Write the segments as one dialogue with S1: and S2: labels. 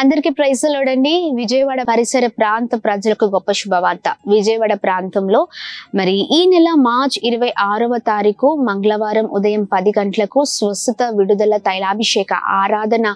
S1: అందరికీ praise the lord అండి. విజయవాడ పరిసర ప్రాంత ప్రజలకు గొప్ప శుభవార్త. విజయవాడ ప్రాంతంలో మరి ఈ నెల మార్చ్ 26వ తారీఖు మంగళవారం ఉదయం 10 గంటలకు స్వస్థత విడుదల తైలాభిషేక ఆరాధన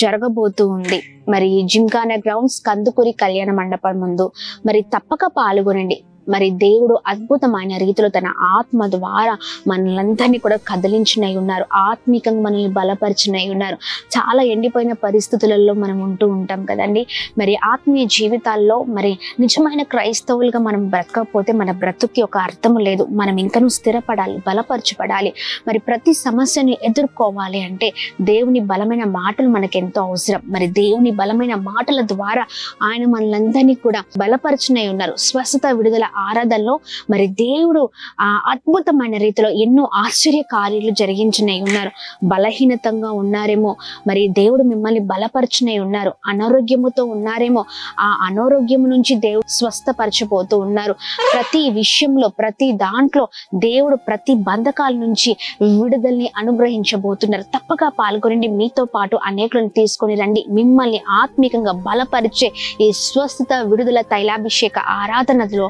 S1: జరగబోతూ ఉంది. మరి జిమ్ఖానా గ్రౌండ్స్ కందుకూరి కళ్యాణ మండపం ముందు మరి తప్పక పాల్గొనండి. మరి దేవుడు అద్భుతమైన రీతిలో తన ఆత్మ ద్వారా మనలందరినీ కూడా కదిలించినై ఉన్నారు. ఆత్మీకంగా మనల్ని బలపరిచినై ఉన్నారు. చాలా ఎండిపోయిన పరిస్థితులలో మనం ఉంటూ ఉంటాం కదండి. మరి ఆత్మీయ జీవితాల్లో మరి నిజమైన క్రైస్తవులుగా మనం బ్రతకపోతే మన బ్రతుక్కి ఒక అర్థం లేదు. మనం ఇంకనూ స్థిరపడాలి, బలపరచబడాలి. మరి ప్రతి సమస్యని ఎదుర్కోవాలి అంటే దేవుని బలమైన మాటలు మనకు ఎంతో అవసరం. మరి దేవుని బలమైన మాటల ద్వారా ఆయన మనలందరినీ కూడా బలపరిచినై ఉన్నారు. స్వస్థత విడుదల ఆరాధనలో మరి దేవుడు అద్భుతమైన రీతిలో ఎన్నో ఆశ్చర్య కార్యాలు జరిగించినై ఉన్నారు. బలహీనతంగా ఉన్నారేమో, మరి దేవుడు మిమ్మల్ని బలపరిచినై ఉన్నారు. అనారోగ్యముతో ఉన్నారేమో, ఆ అనారోగ్యం నుంచి దేవుడు స్వస్థపరచబోతూ ఉన్నారు. ప్రతి విషయంలో, ప్రతి దాంట్లో దేవుడు ప్రతి బంధకాల నుంచి విడుదలని అనుగ్రహించబోతున్నారు. తప్పక పాల్గొనండి. మీతో పాటు అనేకులను తీసుకొని రండి. మిమ్మల్ని ఆత్మీకంగా బలపరిచే ఈ స్వస్థత విడుదల తైలాభిషేక ఆరాధనలో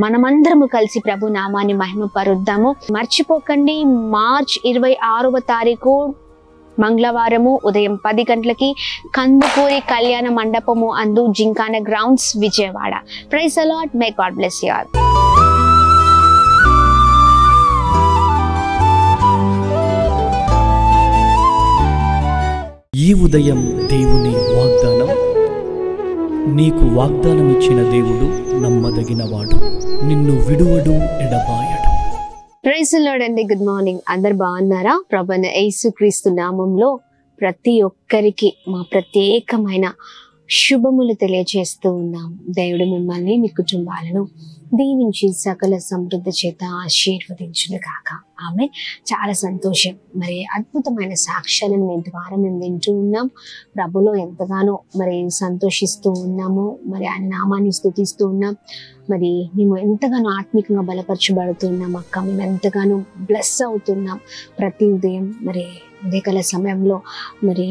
S1: మనమందరము కలిసి ప్రభు నామాన్ని మహిమపరుద్దాము. మర్చిపోకండి, మార్చ్ 26వ తారీఖు మంగళవారము ఉదయం 10 గంటలకి కందుకూరి కళ్యాణ మండపము అందు gymkhana grounds Vijayawada. Praise the Lord. May God bless you all.
S2: ఈ ఉదయం దేవుని వాగ్దానం. నీకు వాగ్దానం ఇచ్చిన దేవుడు నమ్మదగినవాడు, నిన్ను విడువడు, ఎడబాయడు.
S1: ప్రైజ్ ది లార్డ్ అండి. Good morning. అందరు బాగున్నారా? ప్రభువైన యేసుక్రీస్తు నామంలో ప్రతి ఒక్కరికి మా ప్రత్యేకమైన శుభములు తెలియజేస్తూ ఉన్నాం. దేవుడు మిమ్మల్ని, మీ కుటుంబాలను దీవించి సకల సమృద్ధి చేత ఆశీర్వదించును కాక. ఆమె చాలా సంతోషం. మరి అద్భుతమైన సాక్ష్యాలను మీ ద్వారా మేము వింటూ ఉన్నాం. ప్రభులో ఎంతగానో మరి సంతోషిస్తూ ఉన్నాము. మరి ఆయన నామాన్ని స్తుతిస్తూ ఉన్నాం. మరి మేము ఎంతగానో ఆత్మీకంగా బలపరచబడుతున్నాం అక్క. మేము ఎంతగానో బ్లెస్ అవుతున్నాం. ప్రతి ఉదయం మరి ఉదయకాల సమయంలో మరి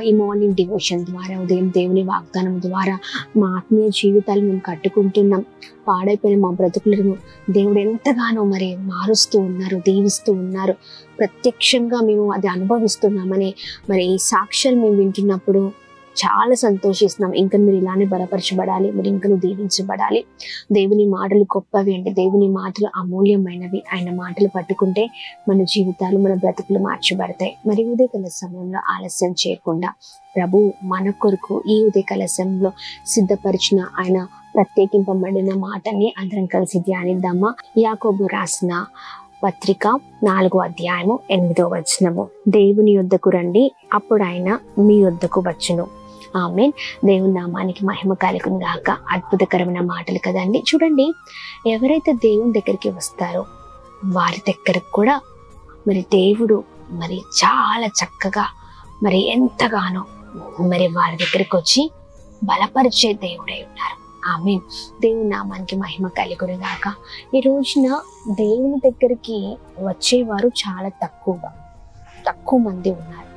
S1: ఈ మార్నింగ్ డివోషన్ ద్వారా, ఉదయం దేవుని వాగ్దానం ద్వారా మా ఆత్మీయ జీవితాలు మేము కట్టుకుంటున్నాం. పాడైపోయిన మా బ్రతుకులను దేవుడు ఎంతగానో మరి మారుస్తూ ఉన్నారు, దీవిస్తూ ఉన్నారు. ప్రత్యక్షంగా మేము అది అనుభవిస్తున్నామని మరి ఈ సాక్ష్యాలు మేము వింటున్నప్పుడు చాలా సంతోషిస్తున్నాం. ఇంకా మీరు ఇలానే బలపరచబడాలి, మీరు ఇంకను దీవించబడాలి. దేవుని మాటలు గొప్పవి అండి. దేవుని మాటలు అమూల్యమైనవి. ఆయన మాటలు పట్టుకుంటే మన జీవితాలు, మన బ్రతుకులు మార్చబడతాయి. మరి ఉదయకాల సమయంలో ఆలస్యం చేయకుండా ప్రభు మన కొరకు ఈ ఉదయకాల సమయంలో సిద్ధపరిచిన ఆయన ప్రత్యేకింపబడిన మాటని అందరం కలిసి ధ్యానిద్దామా? యాకోబు రాసిన పత్రిక 4వ అధ్యాయము 8వ వచనము. దేవుని యొద్దకు రండి, అప్పుడు ఆయన మీ యొద్దకు వచ్చును. ఆమేన్. దేవుని నామానికి మహిమ కలుగును గాక. అద్భుతకరమైన మాటలు కదండి. చూడండి, ఎవరైతే దేవుని దగ్గరికి వస్తారో వారి దగ్గరకు కూడా మరి దేవుడు మరి చాలా చక్కగా మరి ఎంతగానో మరి వారి దగ్గరికి వచ్చి బలపరిచే దేవుడై ఉన్నారు. ఆమేన్. దేవుని నామానికి మహిమ కలుగును గాక. ఈ రోజున దేవుని దగ్గరికి వచ్చేవారు చాలా తక్కువ మంది ఉన్నారు.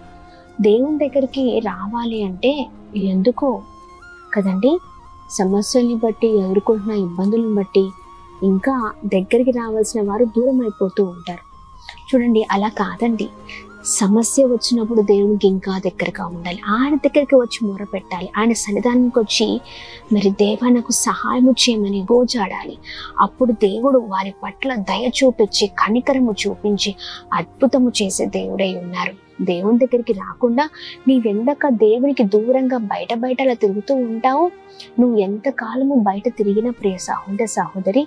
S1: దేవుని దగ్గరికి రావాలి అంటే ఎందుకో కదండి, సమస్యల్ని బట్టి, ఎదుర్కొంటున్న ఇబ్బందులను బట్టి ఇంకా దగ్గరికి రావాల్సిన వారు దూరం అయిపోతూ ఉంటారు. చూడండి, అలా కాదండి. సమస్య వచ్చినప్పుడు దేవునికి ఇంకా దగ్గరగా ఉండాలి. ఆయన దగ్గరికి వచ్చి మొర పెట్టాలి. ఆయన సన్నిధానానికి వచ్చి మరి దేవా నాకు సహాయము చేయమని గోజాడాలి. అప్పుడు దేవుడు వారి పట్ల దయ చూపించి, కనికరము చూపించి అద్భుతము చేసే దేవుడై ఉన్నారు. దేవుని దగ్గరికి రాకుండా నీవెందక దేవునికి దూరంగా బయటలా తిరుగుతూ ఉంటావు? నువ్వు ఎంతకాలము బయట తిరిగిన ప్రియ సహోదరి,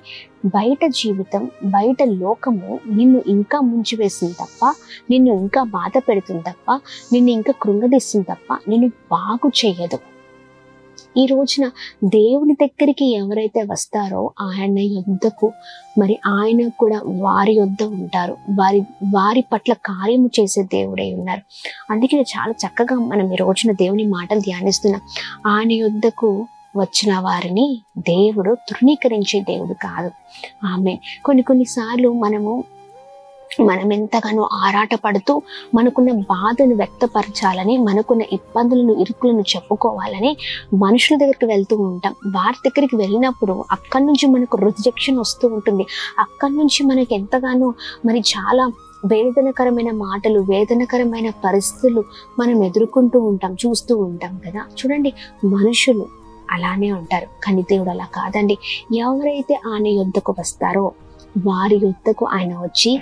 S1: బయట జీవితం, బయట లోకము నిన్ను ఇంకా ముంచివేస్తుంది తప్ప, నిన్ను ఇంకా బాధ పెడుతుంది తప్ప, నిన్ను ఇంకా కృంగదీస్తుంది తప్ప నిన్ను బాగు చెయ్యదు. ఈ రోజున దేవుని దగ్గరికి ఎవరైతే వస్తారో ఆయన యొద్దకు మరి ఆయన కూడా వారి యొద్ద ఉంటారు. వారి పట్ల కార్యము చేసే దేవుడై ఉన్నారు. అందుకే చాలా చక్కగా మనం ఈ రోజున దేవుని మాటలు ధ్యానిస్తున్నాం. ఆయన యొద్దకు వచ్చిన వారిని దేవుడు తృణీకరించే దేవుడు కాదు. ఆమె కొన్నిసార్లు మనము మనం ఎంతగానో ఆరాట పడుతూ మనకున్న బాధను వ్యక్తపరచాలని, మనకున్న ఇబ్బందులను ఇరుకులను చెప్పుకోవాలని మనుషుల దగ్గరికి వెళ్తూ ఉంటాం. వారి దగ్గరికి వెళ్ళినప్పుడు అక్కడి నుంచి మనకు రిజెక్షన్ వస్తూ ఉంటుంది. అక్కడి నుంచి మనకి ఎంతగానో మరి చాలా వేదనకరమైన మాటలు, వేదనకరమైన పరిస్థితులు మనం ఎదుర్కొంటూ ఉంటాం, చూస్తూ ఉంటాం కదా. చూడండి, మనుషులు అలానే ఉంటారు, కానీ దేవుడు అలా కాదండి. ఎవరైతే ఆయన యొద్దకు వస్తారో వారి యొద్దకు ఆయన వచ్చి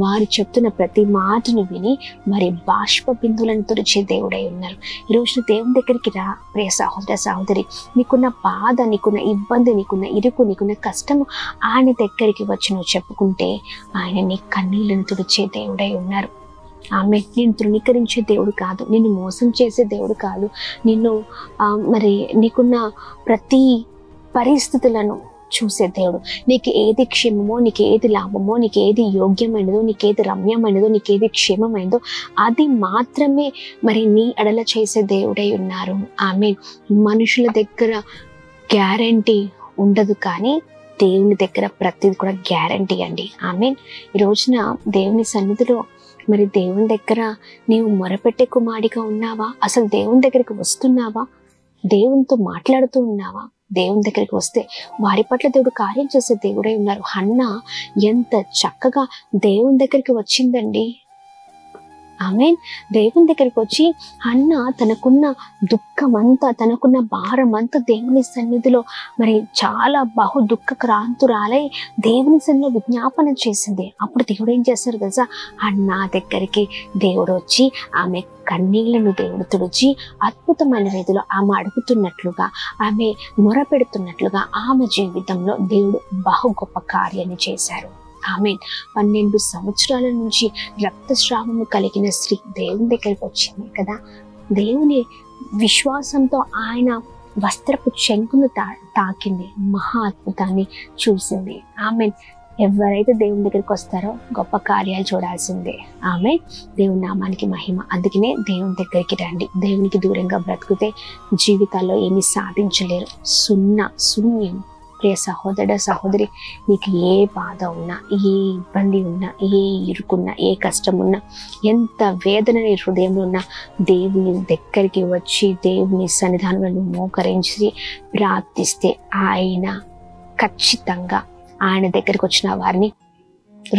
S1: వారు చెప్తున్న ప్రతి మాటను విని మరి బాష్ప బిందువులను తుడిచే దేవుడై ఉన్నారు. ఈరోజు దేవుని దగ్గరికి రా ప్రియ సహోదర సహోదరి. నీకున్న బాధ, నీకున్న ఇబ్బంది, నీకున్న ఇరుకు, నీకున్న కష్టము ఆయన దగ్గరికి వచ్చి నువ్వు చెప్పుకుంటే ఆయన నీ కన్నీళ్లను తుడిచే దేవుడై ఉన్నారు. ఆమె నేను తృణీకరించే దేవుడు కాదు, నిన్ను మోసం చేసే దేవుడు కాదు. నిన్ను మరి నీకున్న ప్రతి పరిస్థితులను చూసే దేవుడు. నీకు ఏది క్షేమమో, నీకు ఏది లాభమో, నీకు ఏది యోగ్యమైనదో, నీకేది రమ్యమైనదో, నీకేది క్షేమమైనదో అది మాత్రమే మరి నీ ఎడల చేసే దేవుడై ఉన్నారు. ఆమె మనుషుల దగ్గర గ్యారంటీ ఉండదు, కానీ దేవుని దగ్గర ప్రతిది కూడా గ్యారంటీ అండి. ఆమె ఈ రోజున దేవుని సన్నిధిలో మరి దేవుని దగ్గర నీవు మొరపెట్టే కుమారుడిగా ఉన్నావా? అసలు దేవుని దగ్గరికి వస్తున్నావా? దేవునితో మాట్లాడుతూ ఉన్నావా? దేవుని దగ్గరికి వస్తే వారి పట్ల దేవుడు కార్యం చేసే దేవుడై ఉన్నారు. హన్నా ఎంత చక్కగా దేవుని దగ్గరికి వచ్చిందండి. ఆమెన్. దేవుని దగ్గరికి వచ్చి హన్నా తనకున్న దుఃఖమంతా, తనకున్న భారమంతా దేవుని సన్నిధిలో మరి చాలా బహు దుఃఖ క్రాంతురాలై దేవుని సన్నిధిలో విజ్ఞాపన చేసింది. అప్పుడు దేవుడు ఏం చేస్తారు తెలుసా? హన్నా దగ్గరికి దేవుడు వచ్చి ఆమె కన్నీళ్లను దేవుడు తుడిచి అద్భుతమైన రీతిలో ఆమె అడుగుతున్నట్లుగా, ఆమె మొరపెడుతున్నట్లుగా ఆమె జీవితంలో దేవుడు బహు గొప్ప కార్యాన్ని చేశారు. ఆమె 12 సంవత్సరాల నుంచి రక్తస్రావము కలిగిన స్త్రీ దేవుని దగ్గరికి వచ్చింది కదా. దేవుని విశ్వాసంతో ఆయన వస్త్రపు చెంగును తాకింది, మహా అద్భుతాన్ని చూసింది. ఆమె ఎవరైతే దేవుని దగ్గరికి వస్తారో గొప్ప కార్యాలు చూడాల్సిందే. ఆమె దేవుని నామానికి మహిమ. అందుకనే దేవుని దగ్గరికి రండి. దేవునికి దూరంగా బ్రతికితే జీవితాల్లో ఏమీ సాధించలేరు. శూన్యం. ప్రియ సహోదర సహోదరి, నీకు ఏ బాధ ఉన్నా, ఏ ఇబ్బంది ఉన్నా, ఏ ఇరుకున్నా, ఏ కష్టం ఉన్నా, ఎంత వేదన నీ హృదయంలో ఉన్నా దేవుని దగ్గరికి వచ్చి దేవుని సన్నిధానంలో మోకరించి ప్రార్థిస్తే ఆయన ఖచ్చితంగా ఆయన దగ్గరికి వచ్చిన వారిని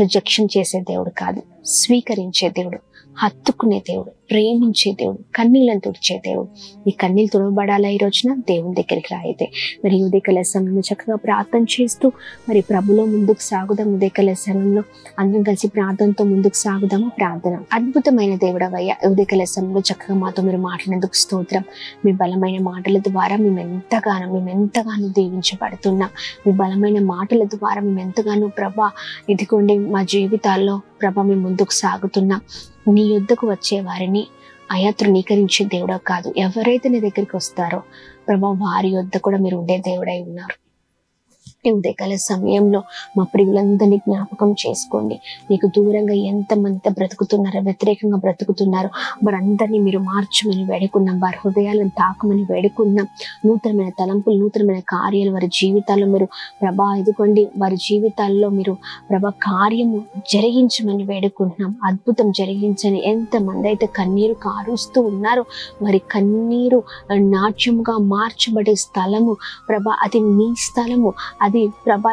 S1: రిజెక్షన్ చేసే దేవుడు కాదు, స్వీకరించే దేవుడు, హత్తుకునే దేవుడు, ప్రేమించే దేవుడు, కన్నీళ్ళని తుడిచే దేవుడు. నీ కన్నీళ్ళు తుడవబడాలా ఈ రోజున? దేవుని దగ్గరికి రాయితే మరి ఉదయకాల సమయంలో చక్కగా ప్రార్థన చేస్తూ మరి ప్రభులో ముందుకు సాగుదాం. ఉదయకాల సమయంలో అందరం కలిసి ప్రార్థనతో ముందుకు సాగుదాము. ప్రార్థన. అద్భుతమైన దేవుడవయ్యా, ఉదయకాల సమయంలో చక్కగా మాతో మీరు మాట్లాడినందుకు స్తోత్రం. మీ బలమైన మాటల ద్వారా మేము ఎంతగానో దీవించబడుతున్నాం. మీ బలమైన మాటల ద్వారా మేము ఎంతగానో ప్రభా ఇదిగోండి మా జీవితాల్లో ప్రభా మేము ముందుకు సాగుతున్నాం. నీ యొద్దకు వచ్చే వారిని అయా తృణీకరించే దేవుడా కాదు, ఎవరైతే నీ దగ్గరికి వస్తారో ప్రభా వారి యొద్ద కూడా మీరు ఉండే దేవుడై ఉన్నారు. ఉదయకాల సమయంలో మా ప్రియులందరినీ జ్ఞాపకం చేసుకోండి. నీకు దూరంగా ఎంతమంది బ్రతుకుతున్నారో, వ్యతిరేకంగా బ్రతుకుతున్నారో వారందరినీ మీరు మార్చమని వేడుకున్నాం. వారి హృదయాలను తాకమని వేడుకున్నాం. నూతనమైన తలంపులు, నూతనమైన కార్యాలు వారి జీవితాల్లో మీరు ప్రభా ఎదుకోండి. వారి జీవితాల్లో మీరు ప్రభా కార్యము జరిగించమని వేడుకుంటున్నాం. అద్భుతం జరిగించని ఎంతమంది అయితే కన్నీరు కారుస్తూ ఉన్నారో వారి కన్నీరు నాట్యముగా మార్చబడే స్థలము ప్రభా అది మీ స్థలము. అది ప్రభా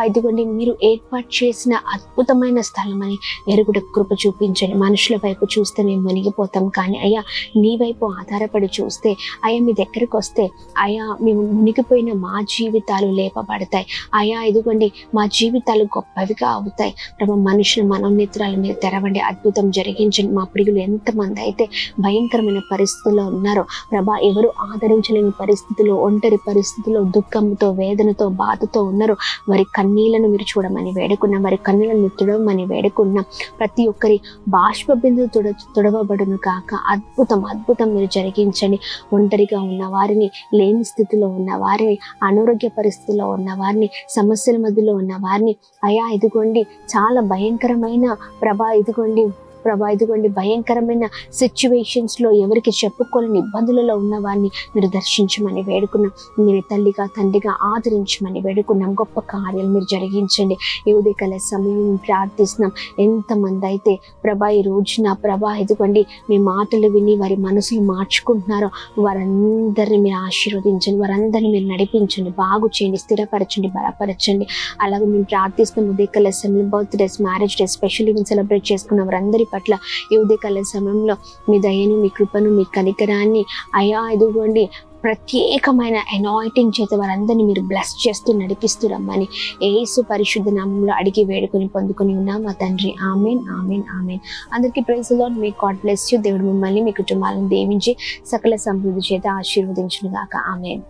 S1: ఇదిగోండి మీరు ఏర్పాటు చేసిన అద్భుతమైన స్థలం అని ఎరుగుట కృప చూపించండి. మనుషుల వైపు చూస్తే మేము మునిగిపోతాం, కానీ అయ్యా నీ వైపు ఆధారపడి చూస్తే అయ్యా మీ దగ్గరికి వస్తే అయ్యా మేము మునిగిపోయిన మా జీవితాలు లేపబడతాయి. అయ్యా ఇదిగోండి మా జీవితాలు గొప్పవిగా అవుతాయి. ప్రభా మనుషుల మనోనేత్రాలు మీరు తెరవండి, అద్భుతం జరిగించండి. మా ప్రియులు ఎంతమంది అయితే భయంకరమైన పరిస్థితుల్లో ఉన్నారో ప్రభా, ఎవరు ఆదరించలేని పరిస్థితుల్లో, ఒంటరి పరిస్థితుల్లో, దుఃఖంతో, వేదనతో, బాధతో ఉన్నారు. వారి కన్నీళ్లను మీరు చూడమని వేడుకున్నాం. వారి కన్నీళ్లను తుడవమని వేడుకున్నాం. ప్రతి ఒక్కరి బాష్ప బిందువు తుడవబడును కాక. అద్భుతం మీరు జరిగించండి. ఒంటరిగా ఉన్న వారిని, లేని స్థితిలో ఉన్న వారిని, అనారోగ్య పరిస్థితుల్లో ఉన్న వారిని, సమస్యల మధ్యలో ఉన్న వారిని అయా ఇదిగోండి చాలా భయంకరమైన ప్రభా ఇదిగోండి ప్రభా ఇదిగోండి భయంకరమైన సిచ్యువేషన్స్లో ఎవరికి చెప్పుకోలేని ఇబ్బందులలో ఉన్న వారిని మీరు దర్శించమని వేడుకున్నాం. మీరు తల్లిగా తండ్రిగా ఆదరించమని వేడుకున్నాం. గొప్ప కార్యాలు మీరు జరిగించండి. ఈ ఉదయకాల సమయం ప్రార్థిస్తున్నాం. ఎంతమంది అయితే ప్రభా ఈ రోజున ప్రభా ఇదిగోండి మీ మాటలు విని వారి మనసులు మార్చుకుంటున్నారో వారందరినీ మీరు ఆశీర్వదించండి, వారందరినీ మీరు నడిపించండి, బాగు చేయండి, స్థిరపరచండి, బలపరచండి. అలాగే మేము ప్రార్థిస్తున్నాం ఉదయకాల సమయంలో birthdays, marriage days, special event celebrate చేసుకున్న వారందరి పట్ల ఈ ఉదయకాల సమయంలో మీ దయను, మీ కృపను, మీ కనికరాన్ని అయా ఇదిగోండి ప్రత్యేకమైన అనాయింటింగ్ చేత వారందరినీ మీరు బ్లెస్ చేస్తూ నడిపిస్తూ రమ్మని యేసు పరిశుద్ధ నామంలో అడిగి వేడుకొని పొందుకొని ఉన్నాం మా తండ్రి. Amen, amen, amen. అందరికీ praise the Lord. May God bless you. దేవుడు మిమ్మల్ని మీ కుటుంబాలను దీవించి సకల సమృద్ధి చేత ఆశీర్వదించును గాక. ఆమెన్.